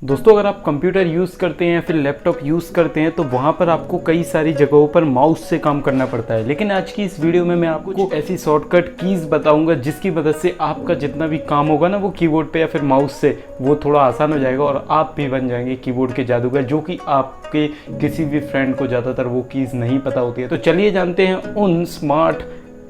दोस्तों अगर आप कंप्यूटर यूज़ करते हैं या फिर लैपटॉप यूज़ करते हैं तो वहाँ पर आपको कई सारी जगहों पर माउस से काम करना पड़ता है। लेकिन आज की इस वीडियो में मैं आपको ऐसी शॉर्टकट कीज़ बताऊंगा जिसकी मदद से आपका जितना भी काम होगा ना वो कीबोर्ड पे या फिर माउस से वो थोड़ा आसान हो जाएगा और आप भी बन जाएंगे कीबोर्ड के जादूगर, जो कि आपके किसी भी फ्रेंड को ज़्यादातर वो कीज़ नहीं पता होती है। तो चलिए जानते हैं उन स्मार्ट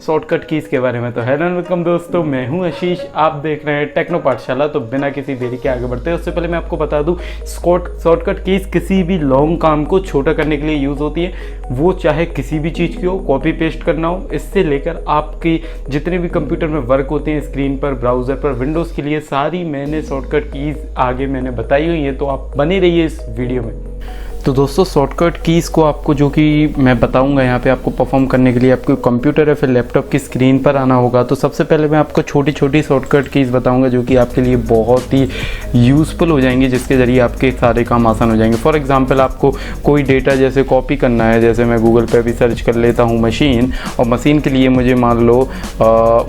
शॉर्टकट कीज़ के बारे में। तो हेलो वेलकम दोस्तों, मैं हूं आशीष, आप देख रहे हैं टेक्नो पाठशाला। तो बिना किसी देरी के आगे बढ़ते हैं उससे पहले मैं आपको बता दूं, शॉर्टकट कीज़ किसी भी लॉन्ग काम को छोटा करने के लिए यूज़ होती है, वो चाहे किसी भी चीज़ की हो, कॉपी पेस्ट करना हो, इससे लेकर आपकी जितने भी कंप्यूटर में वर्क होते हैं स्क्रीन पर, ब्राउज़र पर, विंडोज़ के लिए सारी मैंने शॉर्टकट कीज़ आगे मैंने बताई हुई है। तो आप बने रहिए इस वीडियो में। तो दोस्तों शॉर्टकट कीज़ को आपको जो कि मैं बताऊंगा यहाँ पे आपको परफॉर्म करने के लिए आपको कंप्यूटर या फिर लैपटॉप की स्क्रीन पर आना होगा। तो सबसे पहले मैं आपको छोटी छोटी शॉर्टकट कीज़ बताऊंगा जो कि आपके लिए बहुत ही यूज़फुल हो जाएंगी, जिसके ज़रिए आपके सारे काम आसान हो जाएंगे। फॉर एग्जांपल आपको कोई डेटा जैसे कॉपी करना है, जैसे मैं गूगल पे भी सर्च कर लेता हूँ मशीन, और मशीन के लिए मुझे मान लो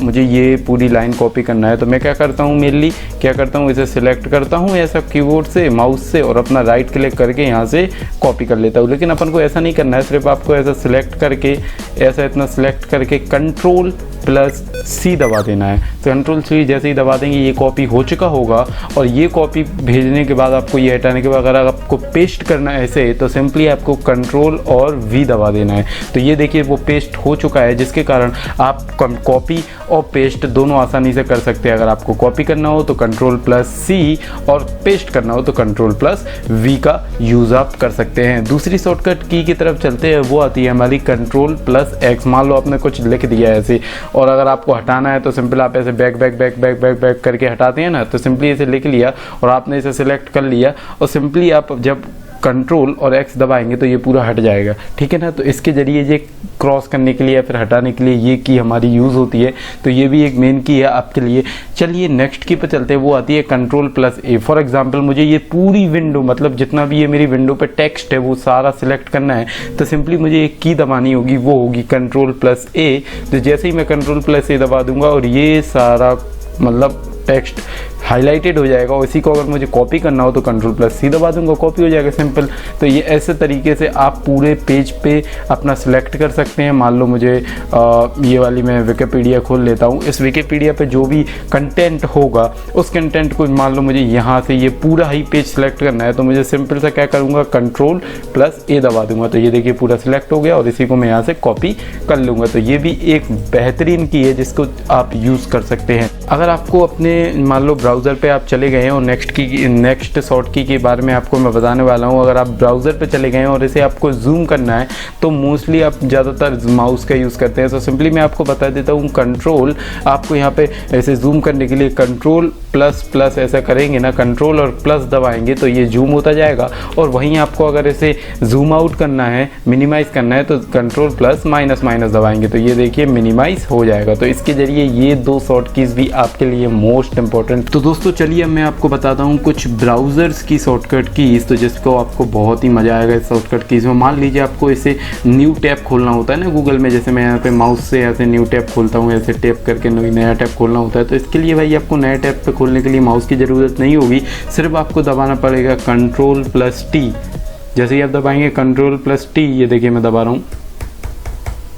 मुझे ये पूरी लाइन कॉपी करना है। तो मैं क्या करता हूँ, मेनली क्या करता हूँ, इसे सिलेक्ट करता हूँ ऐसा कीबोर्ड से, माउस से, और अपना राइट क्लिक करके यहाँ से कॉपी कर लेता हूँ। लेकिन अपन को ऐसा नहीं करना है, सिर्फ आपको ऐसा सिलेक्ट करके ऐसा इतना सिलेक्ट करके Ctrl+C दबा देना है। तो Ctrl+C जैसे ही दबा देंगे ये कॉपी हो चुका होगा, और ये कॉपी भेजने के बाद आपको ये हटाने के बाद अगर आपको पेस्ट करना है ऐसे, तो सिंपली आपको Ctrl और V दबा देना है। तो ये देखिए वो पेस्ट हो चुका है, जिसके कारण आप कॉपी और पेस्ट दोनों आसानी से कर सकते हैं। अगर आपको कॉपी करना हो तो Ctrl+C और पेस्ट करना हो तो Ctrl+V का यूज़ आप कर सकते हैं। दूसरी शॉर्टकट की तरफ चलते हैं, वो आती है हमारी Ctrl+X। मान लो आपने कुछ लिख दिया है ऐसे, और अगर आपको हटाना है तो सिंपल आप ऐसे back back back back back back करके हटाते हैं ना, तो सिंपली ऐसे लिख लिया और आपने इसे सिलेक्ट कर लिया, और सिंपली आप जब कंट्रोल और एक्स दबाएंगे तो ये पूरा हट जाएगा, ठीक है ना। तो इसके जरिए ये क्रॉस करने के लिए या फिर हटाने के लिए ये की हमारी यूज़ होती है। तो ये भी एक मेन की है आपके लिए। चलिए नेक्स्ट की पर चलते हैं, वो आती है Ctrl+A। फॉर एग्जांपल मुझे ये पूरी विंडो, मतलब जितना भी ये मेरी विंडो पे टेक्स्ट है वो सारा सिलेक्ट करना है, तो सिंपली मुझे एक की दबानी होगी, वो होगी Ctrl+A। तो जैसे ही मैं Ctrl+A दबा दूंगा और ये सारा मतलब टेक्स्ट हाईलाइटेड हो जाएगा, और इसी को अगर मुझे कॉपी करना हो तो Ctrl+C दबा दूंगा, कॉपी हो जाएगा सिंपल। तो ये ऐसे तरीके से आप पूरे पेज पे अपना सिलेक्ट कर सकते हैं। मान लो मुझे ये वाली मैं विकिपीडिया खोल लेता हूँ, इस विकिपीडिया पे जो भी कंटेंट होगा उस कंटेंट को मान लो मुझे यहाँ से ये पूरा ही पेज सिलेक्ट करना है, तो मुझे सिंपल सा क्या करूँगा, Ctrl+A दबा दूंगा। तो ये देखिए पूरा सिलेक्ट हो गया, और इसी को मैं यहाँ से कॉपी कर लूँगा। तो ये भी एक बेहतरीन की है जिसको आप यूज़ कर सकते हैं। अगर आपको अपने मान लो ब्राउज़र पे आप चले गए हैं और नेक्स्ट शॉर्ट की के बारे में आपको मैं बताने वाला हूँ। अगर आप ब्राउज़र पे चले गए हैं और इसे आपको जूम करना है तो मोस्टली आप ज़्यादातर माउस का यूज़ करते हैं। तो सिंपली मैं आपको बता देता हूँ, कंट्रोल आपको यहाँ पे ऐसे जूम करने के लिए Ctrl++ ऐसा करेंगे ना, कंट्रोल और प्लस दबाएंगे तो ये जूम होता जाएगा। और वहीं आपको अगर इसे जूम आउट करना है, मिनिमाइज़ करना है, तो Ctrl+- दबाएंगे तो ये देखिए मिनिमाइज़ हो जाएगा। तो इसके ज़रिए ये दो शॉर्ट कीज़ भी आपके लिए मोस्ट इंपॉर्टेंट। तो दोस्तों चलिए मैं आपको बताता हूँ कुछ ब्राउज़र्स की शॉर्टकट कीज़, तो जिसको आपको बहुत ही मज़ा आएगा इस शॉर्टकट कीज़ में। मान लीजिए आपको इसे न्यू टैब खोलना होता है ना गूगल में, जैसे मैं यहाँ पे माउस से ऐसे न्यू टैब खोलता हूँ, ऐसे टैप करके नया टैब खोलना होता है। तो इसके लिए भाई आपको नया टैब पे खोलने के लिए माउस की ज़रूरत नहीं होगी, सिर्फ आपको दबाना पड़ेगा Ctrl+T। जैसे ही आप दबाएंगे Ctrl+T, ये देखिए मैं दबा रहा हूँ,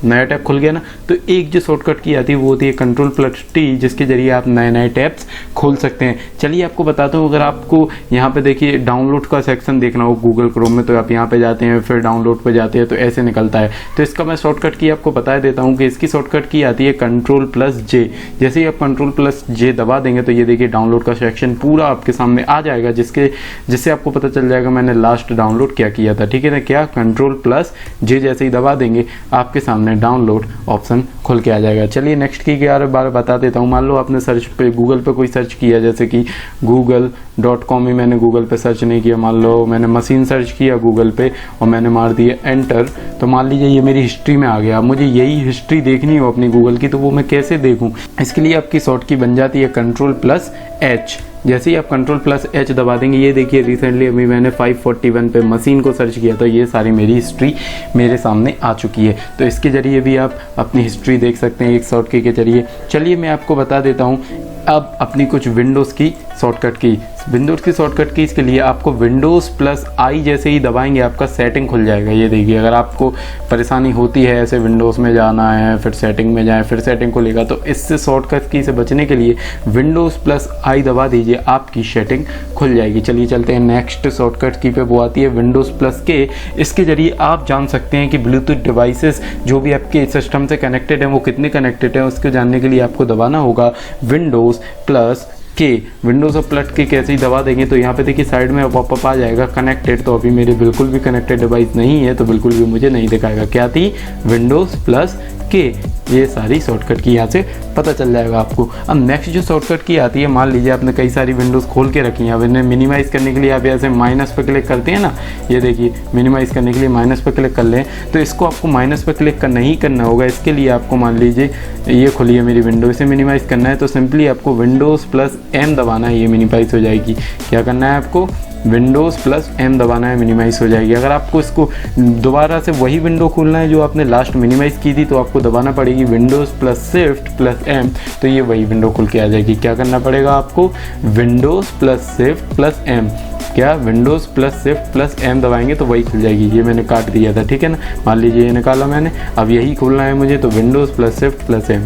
नया टैब खुल गया ना। तो एक जो शॉर्टकट की आती है वो होती है Ctrl+T, जिसके जरिए आप नए नए टैब्स खोल सकते हैं। चलिए आपको बताता हूँ, अगर आपको यहाँ पे देखिए डाउनलोड का सेक्शन देखना हो गूगल क्रोम में, तो आप यहाँ पे जाते हैं, फिर डाउनलोड पे जाते हैं, तो ऐसे निकलता है। तो इसका मैं शॉर्टकट की आपको बता देता हूँ कि इसकी शॉर्टकट की आती है Ctrl+J। जैसे ही आप Ctrl+J दबा देंगे तो ये देखिए डाउनलोड का सेक्शन पूरा आपके सामने आ जाएगा, जिससे आपको पता चल जाएगा मैंने लास्ट डाउनलोड क्या किया था, ठीक है ना। क्या Ctrl+J जैसे ही दबा देंगे आपके सामने डाउनलोड ऑप्शन खुल के आ जाएगा। चलिए नेक्स्ट की यार बार बता देता हूँ। मान लो आपने सर्च पे गूगल पे कोई सर्च किया, जैसे कि google.com ही मैंने गूगल पे सर्च नहीं किया, मान लो मैंने मशीन सर्च किया गूगल पे और मैंने मार दिया एंटर, तो मान लीजिए ये मेरी हिस्ट्री में आ गया। अब मुझे यही हिस्ट्री देखनी हो अपनी गूगल की, तो वो मैं कैसे देखूँ? इसके लिए आपकी शॉर्ट की बन जाती है Ctrl+H। जैसे ही आप Ctrl+H दबा देंगे, ये देखिए रिसेंटली अभी मैंने 541 पे मशीन को सर्च किया, तो ये सारी मेरी हिस्ट्री मेरे सामने आ चुकी है। तो इसके ज़रिए भी आप अपनी हिस्ट्री देख सकते हैं एक शॉर्टकट के जरिए। चलिए मैं आपको बता देता हूँ अब अपनी कुछ विंडोज़ की शॉर्टकट की। विंडोज़ की शॉर्टकट कीज़ के लिए आपको विंडोज़ प्लस आई जैसे ही दबाएंगे आपका सेटिंग खुल जाएगा। ये देखिए, अगर आपको परेशानी होती है ऐसे विंडोज़ में जाना है, फिर सेटिंग में जाए, फिर सेटिंग खुलेगा, तो इससे शॉर्टकट की से बचने के लिए विंडोज़ प्लस आई दबा दीजिए, आपकी सेटिंग खुल जाएगी। चलिए चलते हैं नेक्स्ट शॉर्टकट की पे, वो आती है विंडोज़ प्लस के। इसके ज़रिए आप जान सकते हैं कि ब्लूटूथ डिवाइसेस जो भी आपके सिस्टम से कनेक्टेड हैं वो कितने कनेक्टेड हैं। उसको जानने के लिए आपको दबाना होगा विंडोज़ प्लस के। विंडोज़ और प्लस के कैसे ही दबा देंगे तो यहाँ पे देखिए साइड में पॉपअप आ जाएगा कनेक्टेड। तो अभी मेरे बिल्कुल भी कनेक्टेड डिवाइस नहीं है तो बिल्कुल भी मुझे नहीं दिखाएगा। क्या थी? विंडोज़ प्लस के। ये सारी शॉर्टकट की यहाँ से पता चल जाएगा आपको। अब नेक्स्ट जो शॉर्टकट की आती है, मान लीजिए आपने कई सारी विंडोज़ खोल के रखी हैं, अब इन्हें मिनिमाइज़ करने के लिए आप ऐसे माइनस पर क्लिक करते हैं ना, ये देखिए मिनिमाइज़ करने के लिए माइनस पर क्लिक कर लें, तो इसको आपको माइनस पर क्लिक नहीं करना होगा। इसके लिए आपको मान लीजिए ये खुली है मेरी विंडो, इसे मिनिमाइज़ करना है तो सिंपली आपको विंडोज़ प्लस एम दबाना है, ये मिनिमाइज़ हो जाएगी। क्या करना है आपको? विंडोज़ प्लस एम दबाना है, मिनिमाइज़ हो जाएगी। अगर आपको इसको दोबारा से वही विंडो खोलना है जो आपने लास्ट मिनिमाइज़ की थी तो आपको दबाना पड़ेगी Windows plus shift plus M, तो ये वही विंडो खुल के आ जाएगी। क्या करना पड़ेगा आपको? Windows plus shift plus M. क्या? Windows plus shift plus M दबाएंगे तो वही खुल जाएगी। ये मैंने काट दिया था, ठीक है ना। मान लीजिए ये निकाला मैंने, अब यही खोलना है मुझे, तो Windows plus shift plus M,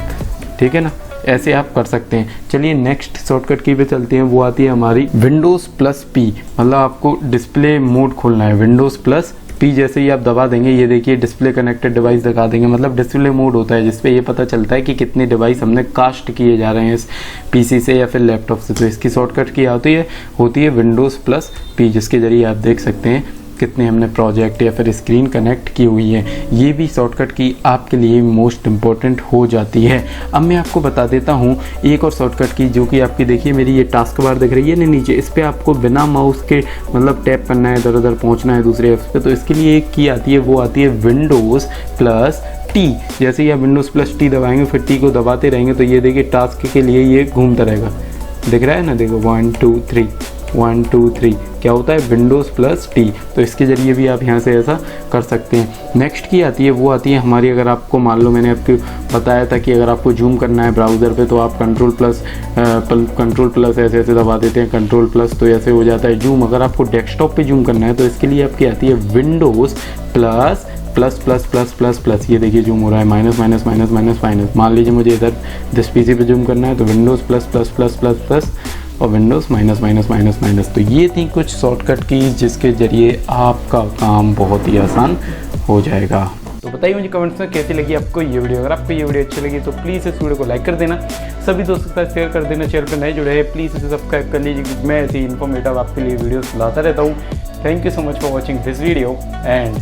ठीक है ना। ऐसे आप कर सकते हैं। चलिए नेक्स्ट शॉर्टकट की पे चलते हैं, वो आती है हमारी विंडोज़ प्लस पी। मतलब आपको डिस्प्ले मोड खोलना है, विंडोज़ प्लस पी जैसे ही आप दबा देंगे, ये देखिए डिस्प्ले कनेक्टेड डिवाइस दिखा देंगे। मतलब डिस्प्ले मोड होता है जिसपे ये पता चलता है कि कितने डिवाइस हमने कास्ट किए जा रहे हैं इस पीसी से या फिर लैपटॉप से। तो इसकी शॉर्टकट की होती है विंडोज़ प्लस पी, जिसके ज़रिए आप देख सकते हैं कितने हमने प्रोजेक्ट या फिर स्क्रीन कनेक्ट की हुई है। ये भी शॉर्टकट की आपके लिए मोस्ट इम्पॉर्टेंट हो जाती है। अब मैं आपको बता देता हूँ एक और शॉर्टकट की, जो कि आपकी देखिए मेरी ये टास्क बार दिख रही है ना नीचे, इस पर आपको बिना माउस के मतलब टैप करना है, इधर उधर पहुँचना है दूसरे ऐप्स पे। तो इसके लिए एक की आती है, वो आती है विंडोज़ प्लस टी। जैसे ही आप विंडोज़ प्लस टी दबाएंगे, फिर टी को दबाते रहेंगे तो ये देखिए टास्क के लिए ये घूमता रहेगा, दिख रहा है ना, देखो 1 2 3 1 2 3 क्या होता है? Windows plus T. तो इसके ज़रिए भी आप यहाँ से ऐसा कर सकते हैं। नेक्स्ट की आती है, वो आती है हमारी, अगर आपको मान लो मैंने आपको बताया था कि अगर आपको जूम करना है ब्राउज़र पे तो आप कंट्रोल प्लस ऐसे ऐसे दबा देते हैं, कंट्रोल प्लस, तो ऐसे हो जाता है जूम। अगर आपको डेस्कटॉप पे जूम करना है तो इसके लिए आपकी आती है Windows plus plus plus plus plus plus. ये देखिए जूम हो रहा है, minus minus minus minus minus. मान लीजिए मुझे इधर दिस पीसी पे जूम करना है तो Windows plus plus plus plus plus और Windows minus minus minus minus. तो ये थी कुछ शॉर्टकट की जिसके ज़रिए आपका काम बहुत ही आसान हो जाएगा। तो बताइए मुझे कमेंट्स में कैसी लगी आपको ये वीडियो। अगर आपको ये वीडियो अच्छी लगी तो प्लीज़ इस वीडियो को लाइक कर देना, सभी दोस्तों के साथ शेयर कर देना। चैनल पर नए जुड़े हैं प्लीज़ इसे सब्सक्राइब कर लीजिए, क्योंकि मैं ऐसी इन्फॉर्मेटिव आपके लिए वीडियोस लाता रहता हूँ। Thank you so much for watching this video and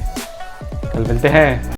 कल मिलते हैं।